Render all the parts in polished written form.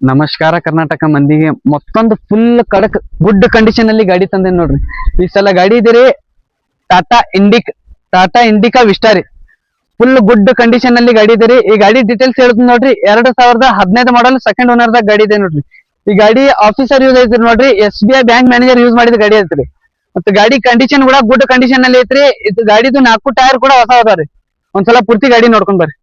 ನಮಸ್ಕಾರ ಕರ್ನಾಟಕ ಮಂದಿಗೆ ಮತ್ತೊಂದು ಫುಲ್ ಕಡಕ್ ಗುಡ್ ಕಂಡೀಷನ್ ಅಲ್ಲಿ ಗಾಡಿ ತಂದೆ ನೋಡ್ರಿ. ಈ ಸಲ ಗಾಡಿ ಇದೀರಿ ಟಾಟಾ ಇಂಡಿಕಾ ವಿಸ್ಟಾರಿ. ಫುಲ್ ಗುಡ್ ಕಂಡೀಷನ್ ಅಲ್ಲಿ ಗಾಡಿ ಇದೀರಿ. ಈ ಗಾಡಿ ಡೀಟೇಲ್ಸ್ ಹೇಳ್ತೀನಿ ನೋಡ್ರಿ. 2015 ಮಾಡಲ್ ಸೆಕೆಂಡ್ ಓನರ್ ದಾಗ ಗಾಡಿ ಇದೆ ನೋಡ್ರಿ. ಈ ಗಾಡಿ ಆಫೀಸರ್ ಯೂಸ್ ಐತ್ರಿ ನೋಡ್ರಿ. SBI ಬ್ಯಾಂಕ್ ಮ್ಯಾನೇಜರ್ ಯೂಸ್ ಮಾಡಿದ ಗಾಡಿ ಐತ್ರಿ. ಮತ್ತೆ ಗಾಡಿ ಕಂಡೀಷನ್ ಕೂಡ ಗುಡ್ ಕಂಡೀಷನ್ ಅಲ್ಲಿ ಐತ್ರಿ. ಇದು ಗಾಡಿದು 4 ಟೈರ್ ಕೂಡ ಹೊಸ ಅದಾವ್ರಿ. ಒಂದ್ಸಲ ಪೂರ್ತಿ ಗಾಡಿ ನೋಡ್ಕೊಂಡ್ ಬರ್ರಿ.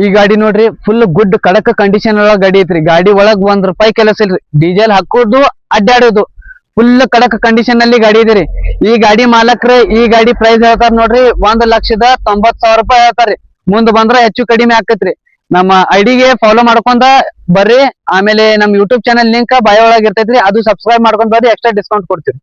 ಈ ಗಾಡಿ ನೋಡ್ರಿ ಫುಲ್ ಗುಡ್ ಕಡಕ ಕಂಡೀಷನ್ ಒಳಗ ಗಾಡಿ ಐತ್ರಿ. ಗಾಡಿ ಒಳಗ್ ₹1 ಕೆಲಸ ಇಲ್ರಿ. ಡೀಸೆಲ್ ಹಾಕೋದು ಅಡ್ಡಾಡೋದು ಫುಲ್ ಕಡಕ ಕಂಡೀಷನ್ ಅಲ್ಲಿ ಗಾಡಿ ಇದೀರಿ. ಈ ಗಾಡಿ ಮಾಲಕ್ರೆ ಈ ಗಾಡಿ ಪ್ರೈಸ್ ಹೇಳ್ತಾರ ನೋಡ್ರಿ ₹1,90,000 ಹೇಳ್ತಾರ್ರಿ. ಮುಂದ್ ಬಂದ್ರ ಹೆಚ್ಚು ಕಡಿಮೆ ಆಕತ್ರಿ. ನಮ್ಮ ಐಡಿಗೆ ಫಾಲೋ ಮಾಡ್ಕೊಂಡ ಬರ್ರಿ. ಆಮೇಲೆ ನಮ್ ಯೂಟ್ಯೂಬ್ ಚಾನಲ್ ಲಿಂಕ್ ಬಾಯ್ ಒಳಗ ಇರ್ತೈತ್ರಿ. ಅದು ಸಬ್ಸ್ಕ್ರೈಬ್ ಮಾಡ್ಕೊಂಡ್ ಬರ್ರಿ. ಎಕ್ಸ್ಟ್ರಾ ಡಿಸ್ಕೌಂಟ್ ಕೊಡ್ತೀವಿ.